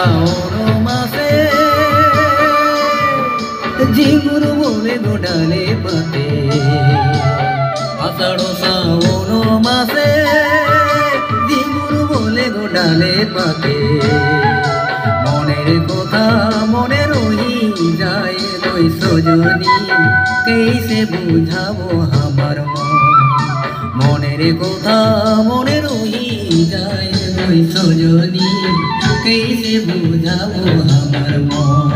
শ্রাবণ মাসে ঝিঙুর বলে গো ডালে পাতে আষাঢ় শ্রাবণ মাসে ঝিঙুর বলে গো ডালে পাতে মনের কথা মনে রহি যায় রই সজনী কেসে বুঝাবো আমার মনের কথা মনে রহি যায় রই সজনী কেসে বুঝাবো আমার মন।